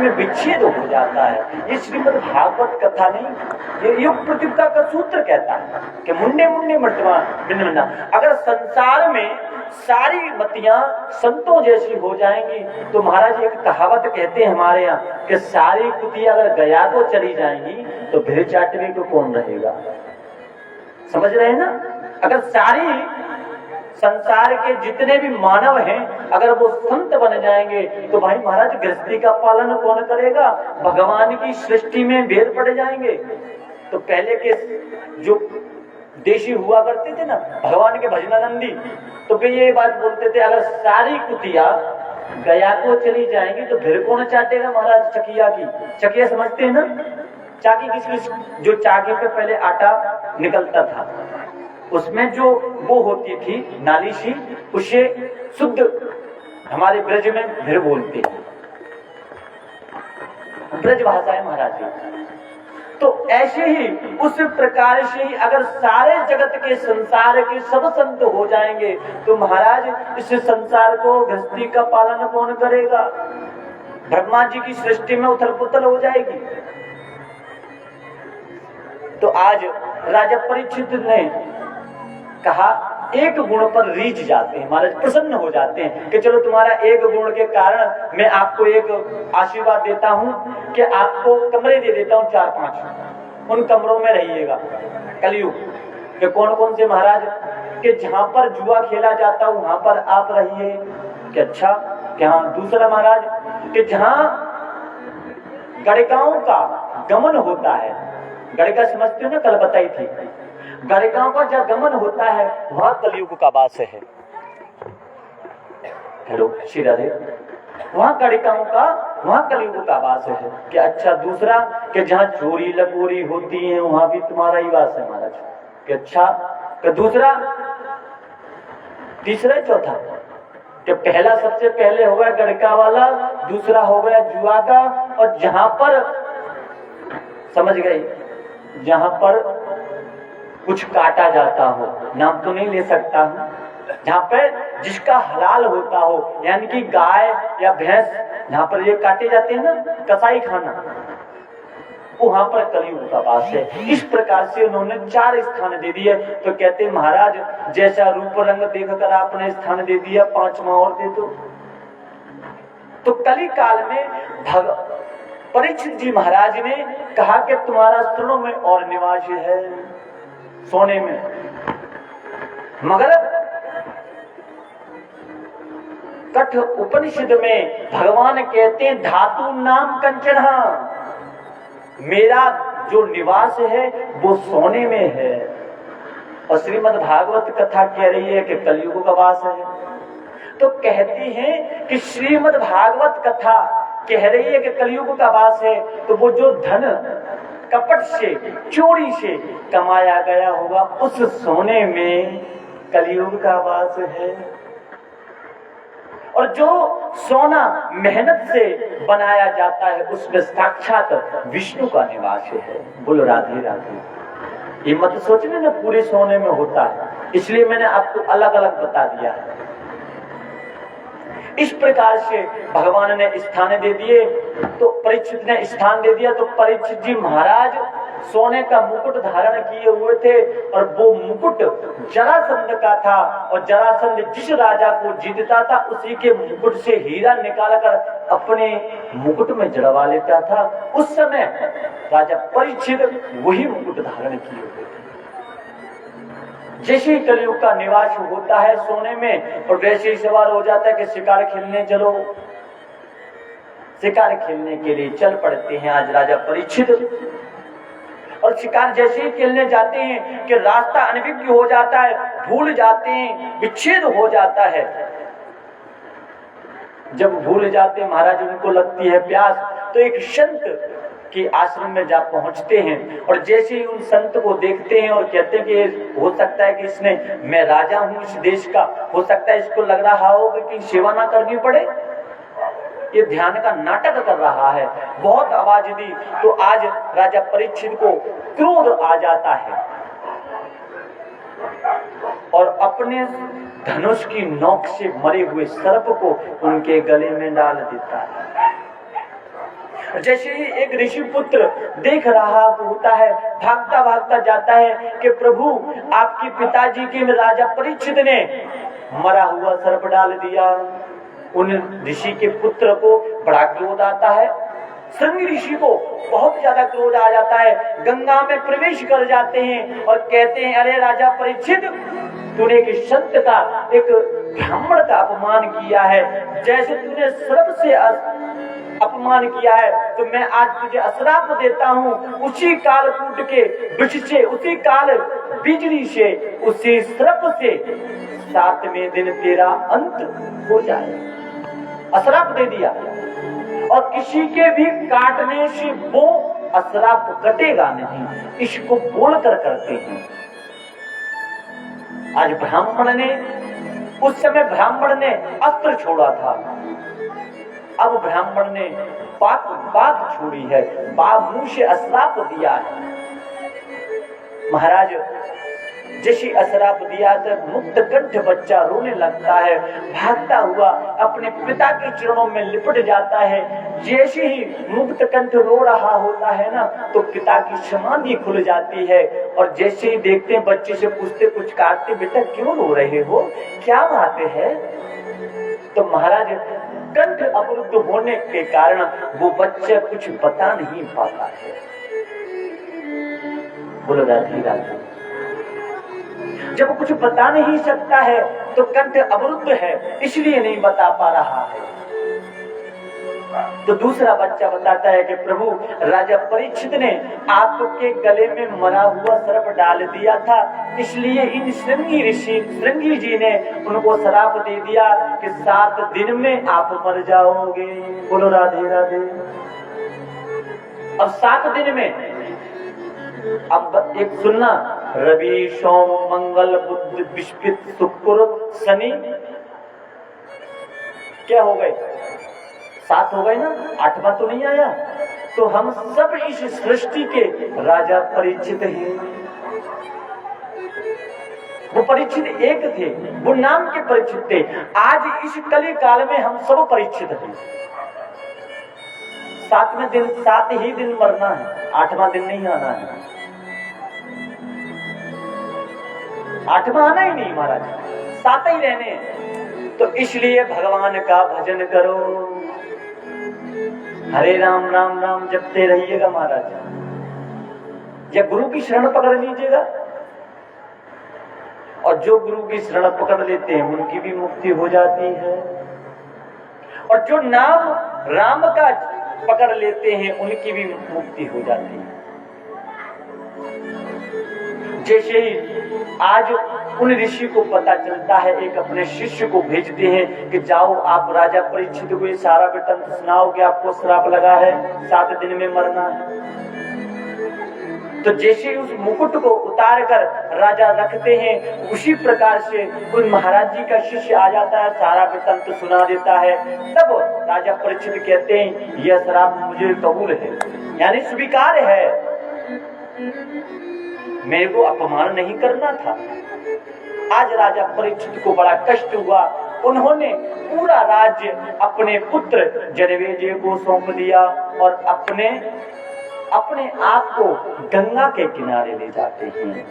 में विच्छेद हो जाता है। ये श्रीमद् भागवत कथा नहीं, ये युग प्रतिपदा का सूत्र कहता है कि मुंडे मुंडे मटवा बिंदना। अगर संसार में सारी मतियां संतों जैसी हो जाएंगी तो महाराज एक कहावत कहते हैं हमारे यहाँ कि सारी कुतियां अगर गया को चली जाएंगी तो भेड़ चाटने को कौन रहेगा। समझ रहे हैं ना? अगर सारी संसार के जितने भी मानव हैं अगर वो संत बन जाएंगे तो भाई महाराज गृहस्थी का पालन कौन करेगा। भगवान की सृष्टि में भेद पड़ जाएंगे। तो पहले के जो देशी हुआ करते थे ना भगवान के भजनानंदी, तो वे ये बात बोलते थे अगर सारी कुतिया गया को चली जाएंगी तो फिर कौन चाटेगा महाराज चकिया की। चकिया समझते हैं ना? चाकी किसकी? जो चाकी पे पहले आटा निकलता था उसमें जो वो होती थी नाली सी, उसे शुद्ध हमारे ब्रज में फिर बोलते हैं, ब्रज भाषा है महाराज जी। तो ऐसे ही उस प्रकार से ही अगर सारे जगत के संसार के सब संत हो जाएंगे तो महाराज इस संसार को गृहस्थी का पालन कौन करेगा। ब्रह्मा जी की सृष्टि में उथल पुथल हो जाएगी। तो आज राजा परीक्षित ने कहा एक गुण पर रीझ जाते हैं महाराज, प्रसन्न हो जाते हैं कि चलो तुम्हारा एक गुण के कारण मैं आपको एक आशीर्वाद देता हूं कि आपको कमरे दे देता हूं 4-5, उन कमरों में रहिएगा। कलयुग के कौन कौन से महाराज कि जहां पर जुआ खेला जाता है वहां पर आप रहिए कि अच्छा क्या। दूसरा महाराज कि जहां गड़िकाओं का गमन होता है, गड़िका समझते हो ना, कल बताई थी, गड़िकाओं का जब गमन होता है वहां कलयुग का वास है। हेलो श्री राधे, वहां गड़िकाओं का वहां कलयुग का वास है कि अच्छा। दूसरा कि जहां चोरी लकोरी होती है वहां भी तुम्हारा ही वास है महाराज कि अच्छा। कि दूसरा, तीसरा, चौथा कि पहला सबसे पहले हो गया गड़का वाला, दूसरा हो गया जुआ का, और जहां पर समझ गए जहां पर कुछ काटा जाता हो, नाम तो नहीं ले सकता हूं, जहां पर जिसका हलाल होता हो यानी कि गाय या भैंस जहां पर ये काटे जाते हैं ना, कसाई खाना, वहां पर कलयुग का वास है। इस प्रकार से उन्होंने 4 स्थान दे दिए। तो कहते महाराज जैसा रूप रंग देखकर आपने स्थान दे दिया, 5वां और दे दो। तो कली काल में परीक्षित जी महाराज ने कहा कि तुम्हारा स्तनों में और निवास है, सोने में, मगर कठ उपनिषद में भगवान कहते हैं धातु नाम कंचना, मेरा जो निवास है वो सोने में है। और श्रीमद् भागवत कथा कह रही है कि कलयुग का वास है। तो कहती हैं कि श्रीमद् भागवत कथा कह रही है कि कलयुग का वास है, तो वो जो धन कपट से चोरी से कमाया गया होगा उस सोने में कलयुग का वास है। और जो सोना मेहनत से बनाया जाता है उसमें साक्षात विष्णु का निवास है। बोलो राधे राधे। ये मत सोचने ना पूरे सोने में होता है, इसलिए मैंने आपको अलग अलग बता दिया है। इस प्रकार से भगवान ने स्थान दे दिए, तो परीक्षित ने स्थान दे दिया। तो परीक्षित जी महाराज सोने का मुकुट धारण किए हुए थे, और वो मुकुट जरासंध का था, और जरासंध जिस राजा को जीतता था उसी के मुकुट से हीरा निकालकर अपने मुकुट में जड़वा लेता था। उस समय राजा परीक्षित वही मुकुट धारण किए हुए थे। जैसे ही कलयुग का निवास होता है सोने में, और वैसे ही सवाल हो जाता है कि शिकार खेलने चलो। शिकार खेलने के लिए चल पड़ते हैं आज राजा परीक्षित, और शिकार जैसे ही खेलने जाते हैं कि रास्ता अनभिज्ञ हो जाता है, भूल जाते हैं, विच्छेद हो जाता है। जब भूल जाते महाराज उनको लगती है प्यास, तो एक संत के आश्रम में जा पहुंचते हैं, और जैसे ही उन संत को देखते हैं और कहते हैं कि हो सकता है कि इसने, मैं राजा हूं इस देश का, हो सकता है इसको लग रहा हो कि सेवा ना करनी पड़े, ये ध्यान का नाटक कर रहा है। बहुत आवाज दी तो आज राजा परीक्षित को क्रोध आ जाता है, और अपने धनुष की नोक से मरे हुए सर्प को उनके गले में डाल देता है। जैसे ही एक ऋषि पुत्र देख रहा होता है, भागता भागता जाता है कि प्रभु आपके पिताजी के राजा परीक्षित ने मरा हुआ सर्प डाल दिया। उन ऋषि के पुत्र को बड़ा क्रोध आता है, श्रृंगी ऋषि को बहुत ज्यादा क्रोध आ जाता है, गंगा में प्रवेश कर जाते हैं और कहते हैं, अरे राजा परीक्षित, तूने एक संत का, एक ब्राह्मण का अपमान किया है, जैसे तूने सर्प से अपमान किया है, तो मैं आज तुझे अश्राप देता हूँ। उसी काल कूट के वृक्ष से, उसी काल बिजली से, उसी सर्प से 7वें दिन तेरा अंत हो जाए। अश्राप दे दिया, और किसी के भी काटने से वो अश्राप कटेगा नहीं, इसको बोलकर करते हैं। आज ब्राह्मण ने, उस समय ब्राह्मण ने अस्त्र छोड़ा था, अब ब्राह्मण ने बात छोड़ी है, मुंह से अश्राप दिया है। महाराज जैसे अश्राप दिया तो मुक्त कंठ बच्चा रोने लगता है, भागता हुआ अपने पिता के चरणों में लिपट जाता है। जैसे ही मुक्त कंठ रो रहा होता है ना, तो पिता की समाधि खुल जाती है, और जैसे ही देखते हैं, बच्चे से पूछते, कुछ काटते, बेटा क्यों रो रहे हो, क्या बात है? तो महाराज कंठ अवरुद्ध होने के कारण वो बच्चा कुछ बता नहीं पाता है। बोलो राधे राधे। जब कुछ बता नहीं सकता है तो कंठ अवरुद्ध है, इसलिए नहीं बता पा रहा है। तो दूसरा बच्चा बताता है कि प्रभु राजा परीक्षित ने आपके गले में मरा हुआ सर्प डाल दिया था, इसलिए इन श्रृंगी जी ने उनको श्राप दे दिया कि 7 दिन में आप मर जाओगे। बोलो राधे राधे। अब 7 दिन में, अब एक सुनना, रवि सोम मंगल बुध बृहस्पति शुक्र शनि, क्या हो गए? 7 हो गए ना, 8वां तो नहीं आया। तो हम सब इस सृष्टि के राजा परीक्षित हैं। वो परीक्षित एक थे, वो नाम के परीक्षित थे। आज इस कली काल में हम सब परीक्षित हैं। 7वें दिन, 7 ही दिन मरना है, 8वां दिन नहीं आना है। 8वां आना ही नहीं महाराज, 7 ही रहने। तो इसलिए भगवान का भजन करो, हरे राम राम राम जपते रहिएगा महाराज, या गुरु की शरण पकड़ लीजिएगा। और जो गुरु की शरण पकड़ लेते हैं उनकी भी मुक्ति हो जाती है, और जो नाम राम का पकड़ लेते हैं उनकी भी मुक्ति हो जाती है। जैसे ही आज उन ऋषि को पता चलता है, एक अपने शिष्य को भेजते हैं कि जाओ आप राजा परीक्षित को ये सारा वृत्तांत सुनाओ कि आपको श्राप लगा है, 7 दिन में मरना है। तो जैसे उस मुकुट को उतार कर राजा रखते हैं, उसी प्रकार से उन महाराज जी का शिष्य आ जाता है, सारा वृत्तांत सुना देता है। तब राजा परीक्षित कहते हैं, यह श्राप मुझे कबूल है, यानी स्वीकार है, मेरे को अपमान नहीं करना था। आज राजा परीक्षित को बड़ा कष्ट हुआ, उन्होंने पूरा राज्य अपने पुत्र जनमेजय को सौंप दिया और अपने आप को गंगा के किनारे ले जाते हैं।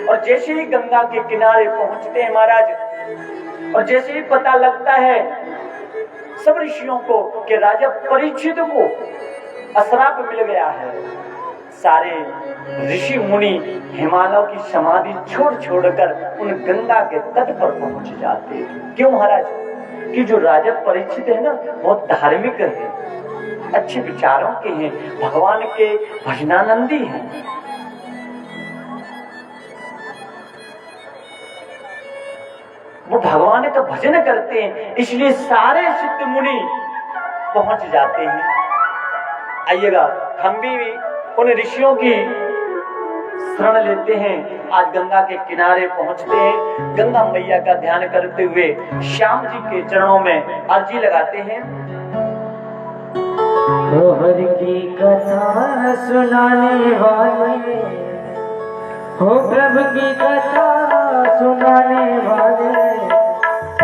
और जैसे ही गंगा के किनारे पहुंचते हैं महाराज, और जैसे ही पता लगता है सब ऋषियों को कि राजा परीक्षित को अश्राप मिल गया है, सारे ऋषि मुनि हिमालयों की समाधि छोड़कर उन गंगा के तट पर पहुंच जाते हैं। क्यों महाराज? कि जो राजा परीक्षित है ना, बहुत धार्मिक है, अच्छे विचारों के हैं, भगवान के भजनानंदी हैं। वो भगवान का भजन करते हैं, इसलिए सारे सिद्ध मुनि पहुंच जाते हैं। आइएगा, हम भी उन ऋषियों की शरण लेते हैं। आज गंगा के किनारे पहुंचते हैं, गंगा मैया का ध्यान करते हुए श्याम जी के चरणों में अर्जी लगाते हैं। हर की कथा सुनाने वाले हो, प्रभु की कथा सुनाने वाले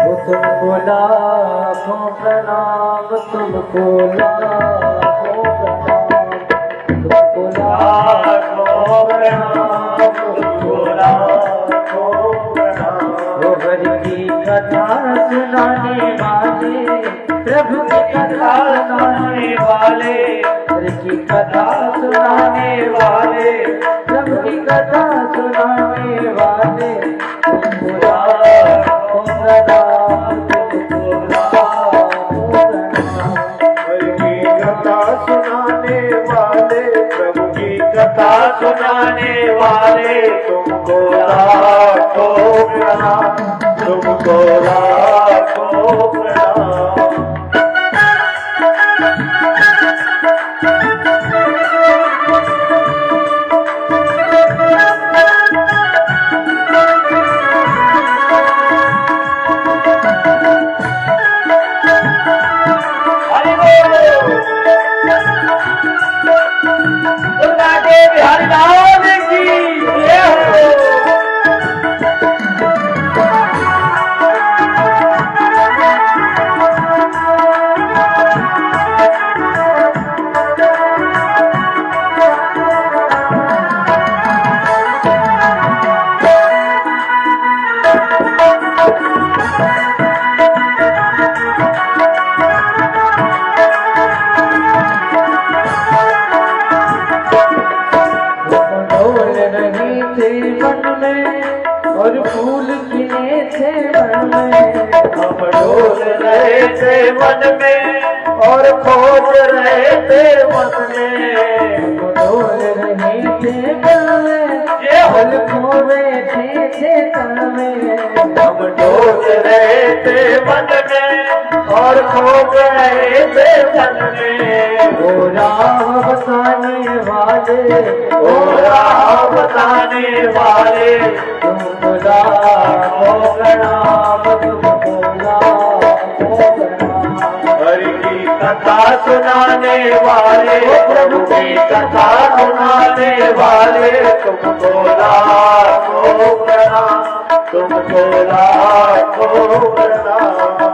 वो तुमको लाखों प्रणाम, तुमको लाखों प्रणाम, तुमको लाखों प्रणाम, तुमको लाखों प्रणाम। वो हरि की कथा सुनाने वाले, प्रभु की कथा सुनाने वाले, हरि की कथा सुनाने वाले, प्रभु की कथा सुनाने वाले, तुमको लाखों प्रणाम, तुमको लाखों प्रणाम। हरि की कथा सुनाने वाले, प्रभु की कथा सुनाने वाले, तुमको लाखों प्रणाम, तुमको लाखों प्रणाम। हरि बोल। दुर्गा देवी हरिलाल की जय हो। डोल रही थी मन में और फूल खिले थे मन में, हम डोल रहे थे मन में और खोज रहे थे मन में। डोल रही थे मन में, फल खो बैठे थे तन में। हम डोल रहे थे मन में और खोज रहे थे मन में। ओ राह बताने वाले, ओ राह बताने वाले, तुमको लाखों प्रणाम, तुमको लाखों प्रणाम। हरि की कथा सुनाने वाले, प्रभु की कथा सुनाने वाले, तुमको लाखों प्रणाम, तुमको लाखों प्रणाम।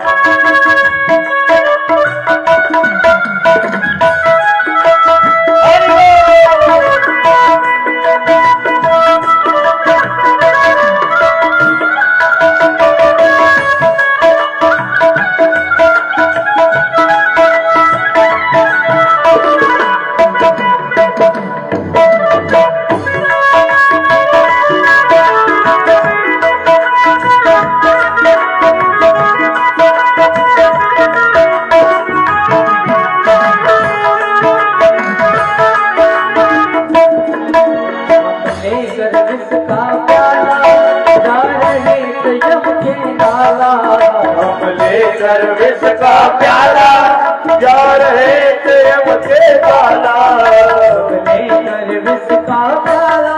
लेकर इसका प्याला जा रहे थे यम के नाला। हम लेकर विष का प्याला जा रहे थे यम के काला। लेकर विष का प्याला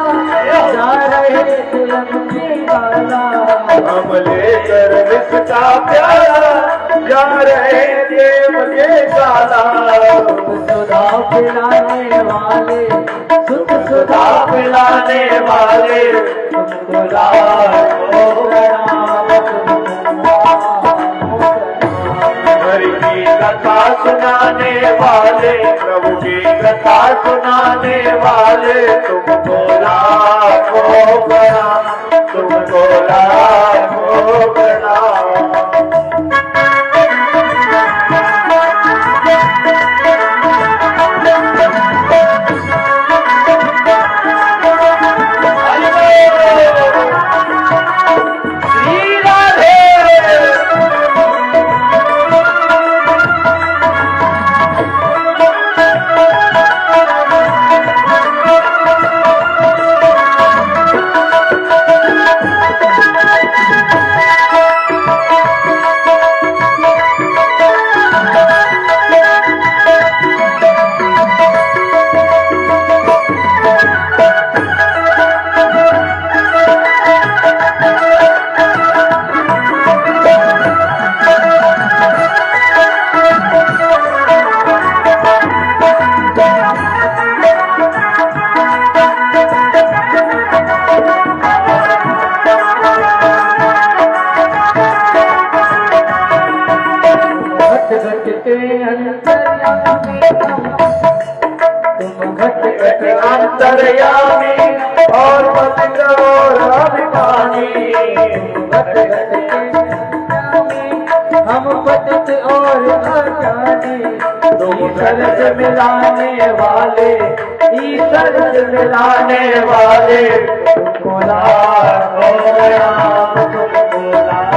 जा रहे थे यम के नाला। हम लेकर विष का प्याला जा रहे थे यम के काला। सुधा पिलाने वाले, सुख सुधा पिलाने वाले, तुमको लाखों प्रणाम, तुमको लाखों प्रणाम। हरि की कथा सुनाने वाले, प्रभु की कथा सुनाने वाले, तुमको लाखों प्रणाम, तुमको लाखों प्रणाम। तुम घट घट अंतर्यामी और पतित और अभिमानी। घट घट के हम पतित और अज्ञानी। तुम घर से मिलाने वाले, ईश्वर से मिलाने वाले, तुमको लाख हो प्रणाम, तुमको लाख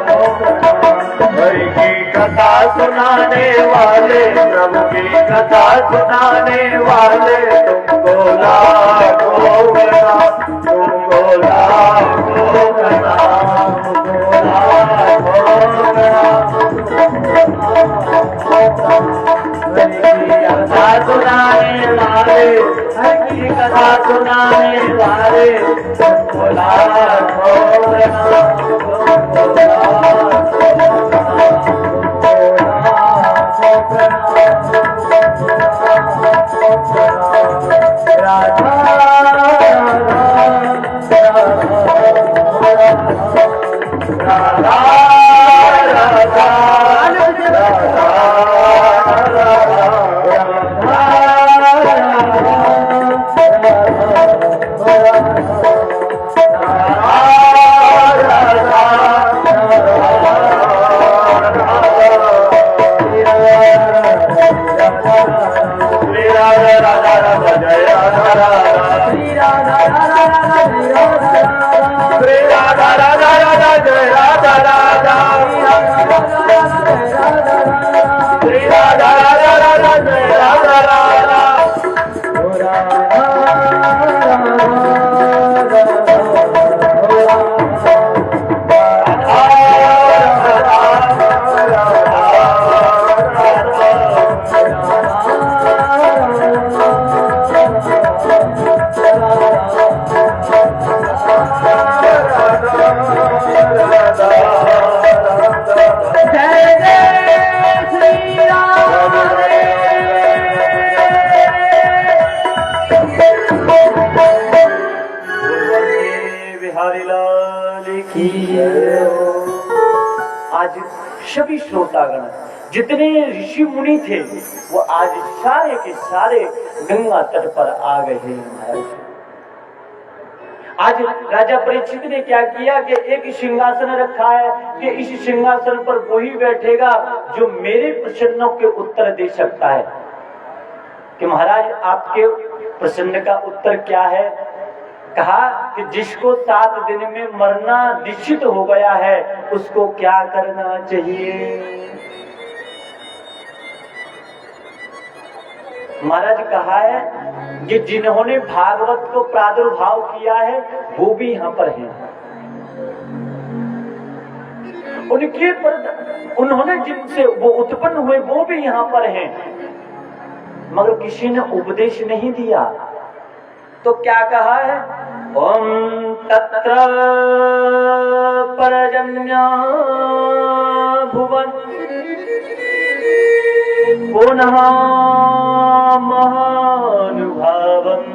हो प्रणाम। हरि की कथा सुनाने वाले, प्रभु की कथा सुनाने वाले, तुमको लाख हो प्रणाम, तुमको लाख हो प्रणाम, तुमको लाख हो प्रणाम। हरि की कथा सुनाने वाले, हरि की कथा सुनाने वाले, तुमको लाख हो प्रणाम, तुमको लाख हो प्रणाम, तुमको लाख हो प्रणाम। राधा आज सभी श्रोतागण जितने ऋषि मुनि थे वो आज सारे के सारे गंगा तट पर आ गए हैं महाराज। आज राजा परीक्षित ने क्या किया कि एक सिंहासन रखा है कि इस सिंहासन पर वही बैठेगा जो मेरे प्रश्नों के उत्तर दे सकता है। कि महाराज आपके प्रश्न का उत्तर क्या है? कहा कि जिसको 7 दिन में मरना निश्चित हो गया है उसको क्या करना चाहिए? महाराज कहा है कि जिन्होंने भागवत को प्रादुर्भाव किया है वो भी यहाँ पर हैं। उन्होंने जिनसे वो उत्पन्न हुए वो भी यहाँ पर हैं, मगर किसी ने उपदेश नहीं दिया। तो क्या कहा है? ओम तत्र परजन्य भुवन पुनः महानुभावम्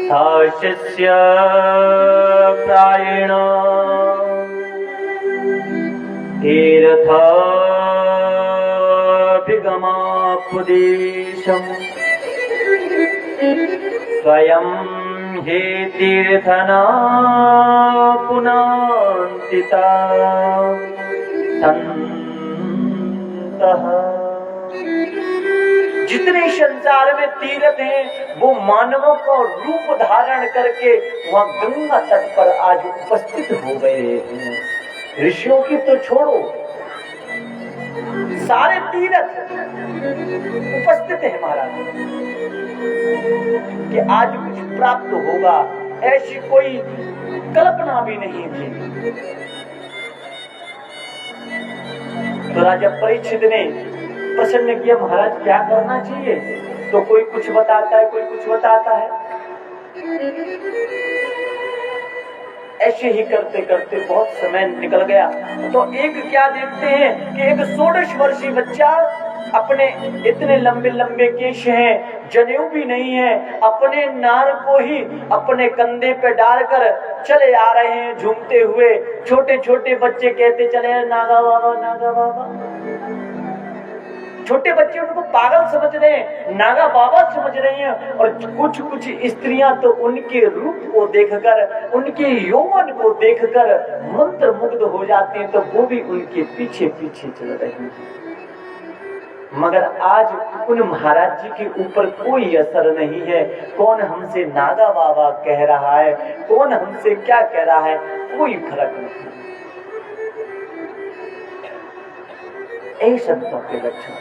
साशिष्य प्रायेण तीर्थाभिगमापदेशम् स्वयं हे तीर्थना पुनान्तिता संतः। जितने संसार में तीर्थ हैं वो मानवों का रूप धारण करके वहां गंगा तट पर आज उपस्थित हो गए हैं। ऋषियों की तो छोड़ो, सारे तीर्थ उपस्थित है महाराज। कि आज कुछ प्राप्त होगा ऐसी कोई कल्पना भी नहीं थी। तो राजा परीक्षित ने प्रश्न किया, महाराज क्या करना चाहिए? तो कोई कुछ बताता है, कोई कुछ बताता है। ऐसे ही करते करते बहुत समय निकल गया। तो एक क्या देखते हैं कि एक 16 वर्षीय बच्चा अपने इतने लंबे लंबे केश हैं, जनेऊ भी नहीं है, अपने नार को ही अपने कंधे पे डालकर चले आ रहे हैं झूमते हुए। छोटे छोटे बच्चे कहते चले नागा बाबा नागा बाबा। छोटे बच्चे उनको पागल समझ रहे हैं, नागा बाबा समझ रहे हैं। और कुछ कुछ स्त्रियां तो उनके रूप को देखकर, उनके यौवन को देखकर मंत्र मुग्ध हो जाती हैं, तो वो भी उनके पीछे पीछे चल रही हैं। मगर आज उन महाराज जी के ऊपर कोई असर नहीं है। कौन हमसे नागा बाबा कह रहा है, कौन हमसे क्या कह रहा है, कोई फर्क नहीं। यही संतों के लक्षण।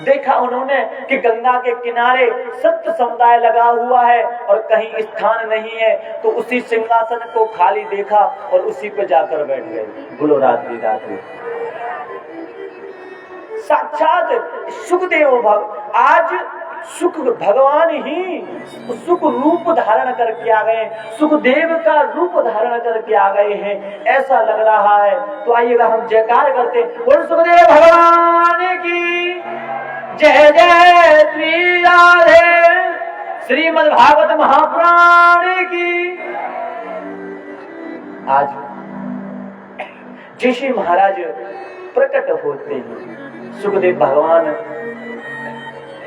देखा उन्होंने कि गंगा के किनारे संत समुदाय लगा हुआ है और कहीं स्थान नहीं है, तो उसी सिंहासन को खाली देखा और उसी पे जाकर बैठ गए। बोलो रात्रि रात्रि। साक्षात सुखदेव आज सुख भगवान ही सुख रूप धारण करके आ गए, सुखदेव का रूप धारण करके आ गए हैं, ऐसा लग रहा है। तो आइएगा हम जयकार करते बोल सुखदेव भगवान की जय जय श्री राधे। श्रीमद् भागवत महापुराण की। आज जैसे महाराज प्रकट होते हैं, सुखदेव भगवान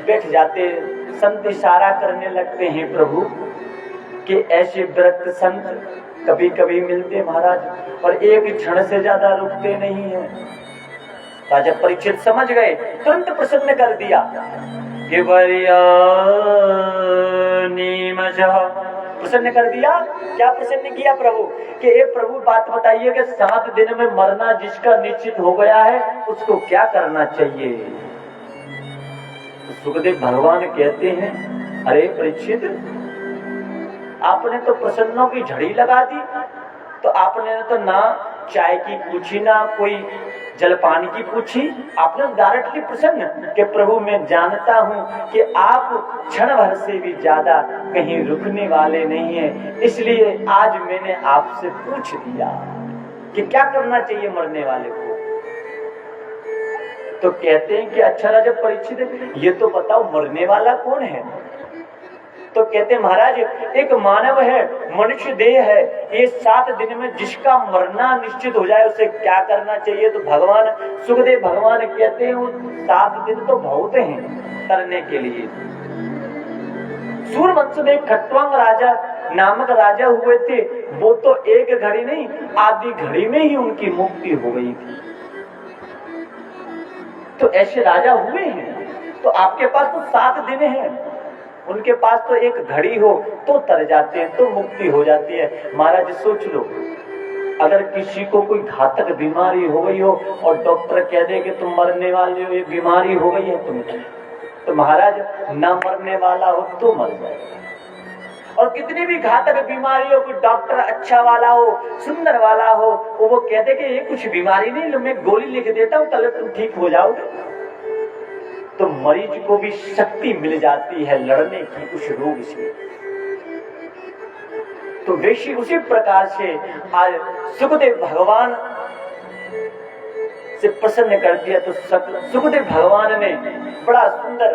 बैठ जाते, संत इशारा करने लगते हैं प्रभु कि ऐसे विरक्त संत कभी कभी मिलते महाराज, और एक क्षण से ज्यादा रुकते नहीं है। राजा परीक्षित समझ गए, तुरंत प्रसन्न कर दिया कि प्रसन्न कर दिया। क्या प्रसन्न किया प्रभु कि ये प्रभु बात बताइए कि 7 दिन में मरना जिसका निश्चित हो गया है उसको क्या करना चाहिए। तो सुखदेव भगवान कहते हैं, अरे परीक्षित, आपने तो प्रसन्नों की झड़ी लगा दी। तो आपने तो ना चाय की पूछी, ना कोई जलपान की पूछी, आपने डायरेक्टली प्रसन्न कि प्रभु मैं जानता हूं कि आप क्षण भर से भी ज्यादा कहीं रुकने वाले नहीं हैं, इसलिए आज मैंने आपसे पूछ दिया कि क्या करना चाहिए मरने वाले को। तो कहते हैं कि अच्छा राजा परीक्षित, ये तो बताओ मरने वाला कौन है। तो कहते महाराज, एक मानव है, मनुष्य देह है, ये 7 दिन में जिसका मरना निश्चित हो जाए उसे क्या करना चाहिए। तो भगवान सुखदेव भगवान कहते हैं, वो 7 दिन तो बहुत हैं करने के लिए। सूर्यवंश में खट्वांग राजा नामक राजा हुए थे, वो तो एक घड़ी नहीं आधी घड़ी में ही उनकी मुक्ति हो गई थी। तो ऐसे राजा हुए हैं। तो आपके पास तो 7 दिन हैं, उनके पास तो एक घड़ी हो तो तर जाते हैं, तो मुक्ति हो जाती है। महाराज सोच लो, अगर किसी को कोई घातक बीमारी हो गई हो और डॉक्टर कह दे कि तुम मरने वाले हो, ये बीमारी हो गई है तुम्हें, तो महाराज ना मरने वाला हो तो मर जाए। और कितनी भी घातक बीमारी हो, कोई डॉक्टर अच्छा वाला हो, सुंदर वाला हो, वो कह दे कि ये कुछ बीमारी नहीं, मैं गोली लिख देता हूँ, कल तुम ठीक हो जाओगे, तो मरीज को भी शक्ति मिल जाती है लड़ने की उस रोग से। तो वैसे उसी प्रकार से आज सुखदेव भगवान से प्रसन्न कर दिया। तो सुखदेव भगवान ने बड़ा सुंदर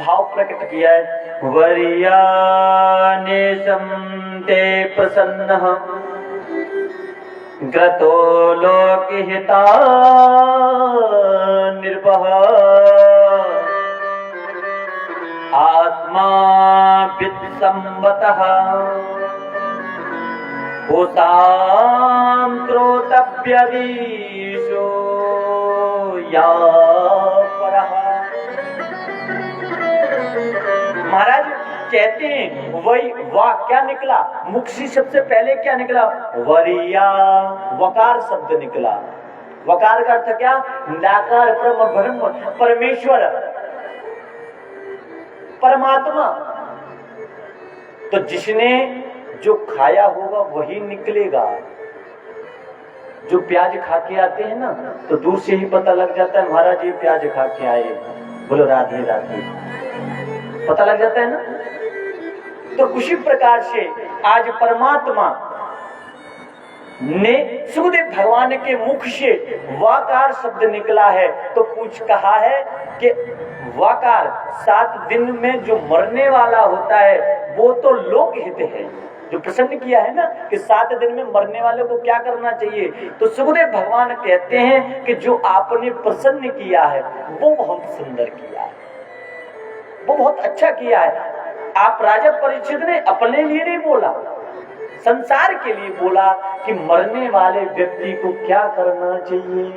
भाव प्रकट किया है। वरियाने समते प्रसन्न ग्रतो लोकहिता निर्भः आत्मा वित्संवतः भूतां क्रोतव्यदीशो या परः। महाराज कहते हैं वही वाह क्या निकला, मुख से सबसे पहले क्या निकला, वरिया, वकार शब्द निकला। वकार का अर्थ क्या, निराकार ब्रह्म परमेश्वर परमात्मा। तो जिसने जो खाया होगा वही निकलेगा। जो प्याज खा के आते हैं ना, तो दूर से ही पता लग जाता है महाराज ये प्याज खा के आए। बोलो राधे राधे, पता लग जाता है ना। तो उसी प्रकार से आज परमात्मा ने सुखदेव भगवान के मुख से वाकार शब्द निकला है तो पूछ कहा है कि वाकार 7 दिन में जो मरने वाला होता है वो तो लोकहित है। जो प्रसन्न किया है ना कि 7 दिन में मरने वाले को क्या करना चाहिए, तो सुखदेव भगवान कहते हैं कि जो आपने प्रसन्न किया है वो बहुत सुंदर किया है, वो बहुत अच्छा किया है। आप राजा परीक्षित ने अपने लिए नहीं बोला, संसार के लिए बोला कि मरने वाले व्यक्ति को क्या करना चाहिए।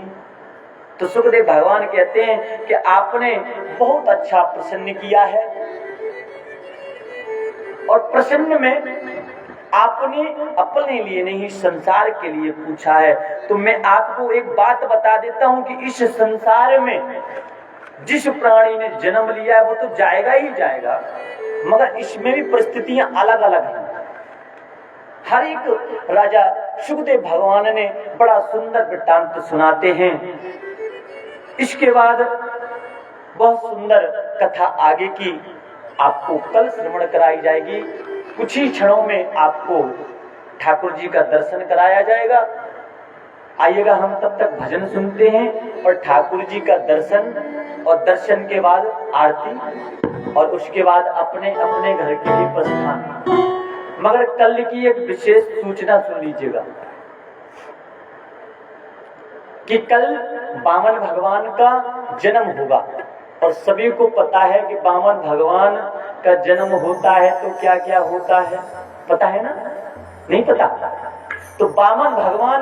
तो सुखदेव भगवान कहते हैं कि आपने बहुत अच्छा प्रसन्न किया है, और प्रसन्न में आपने अपने लिए नहीं संसार के लिए पूछा है। तो मैं आपको एक बात बता देता हूं कि इस संसार में जिस प्राणी ने जन्म लिया है वो तो जाएगा ही जाएगा, मगर इसमें भी परिस्थितियां अलग अलग हैं। हर एक राजा सुखदेव भगवान ने बड़ा सुंदर वृत्तांत सुनाते हैं। इसके बाद बहुत सुंदर कथा आगे की आपको कल श्रवण कराई जाएगी। कुछ ही क्षणों में आपको ठाकुर जी का दर्शन कराया जाएगा। आइएगा, हम तब तक भजन सुनते हैं और ठाकुर जी का दर्शन, और दर्शन के बाद आरती, और उसके बाद अपने अपने घर के लिए प्रस्थान। मगर कल की एक विशेष सूचना सुन लीजिएगा कि कल वामन भगवान का जन्म होगा, और सभी को पता है कि वामन भगवान का जन्म होता है तो क्या क्या होता है, पता है ना? नहीं पता? तो वामन भगवान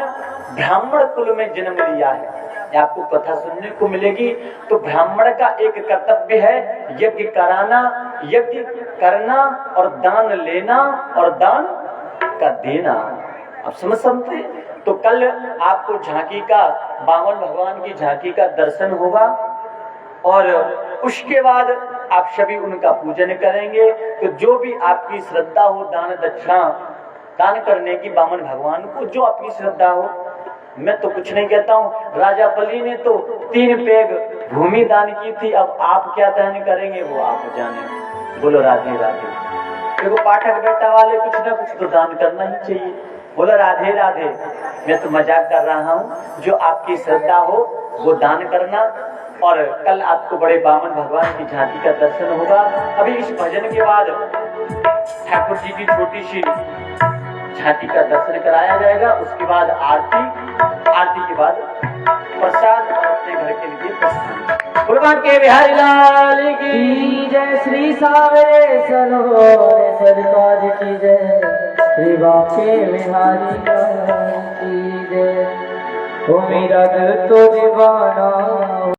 ब्राह्मण कुल में जन्म लिया है, आपको कथा सुनने को मिलेगी। तो ब्राह्मण का एक कर्तव्य है यज्ञ कराना, यज्ञ करना और दान लेना और दान का देना। अब समझ सकते? तो कल आपको झांकी का, वामन भगवान की झांकी का दर्शन होगा, और उसके बाद आप सभी उनका पूजन करेंगे। तो जो भी आपकी श्रद्धा हो, दान दक्षिणा दान करने की वामन भगवान को, जो आपकी श्रद्धा हो। मैं तो कुछ नहीं कहता हूँ, राजा बलि ने तो 3 पेग भूमि दान की थी, अब आप क्या दान करेंगे वो आप जाने। बोलो राधे राधे। देखो पाठक बेटा वाले कुछ ना कुछ तो दान करना ही चाहिए। बोलो राधे राधे। मैं तो मजाक कर रहा हूँ, जो आपकी श्रद्धा हो वो दान करना। और कल आपको बड़े वामन भगवान की झांकी का दर्शन होगा। अभी इस भजन के बाद ठाकुर जी की छोटी सी झांकी का दर्शन कराया जाएगा। उसके बाद आरती, आरती के बाद प्रसाद और अपने घर के लिए प्रस्थान। भगवान के बिहारी लाल की जय, श्री सावरे सरोवर सरकार की जय, श्री बाके बिहारी लाल की जय। ओ मेरा दिल तो दीवाना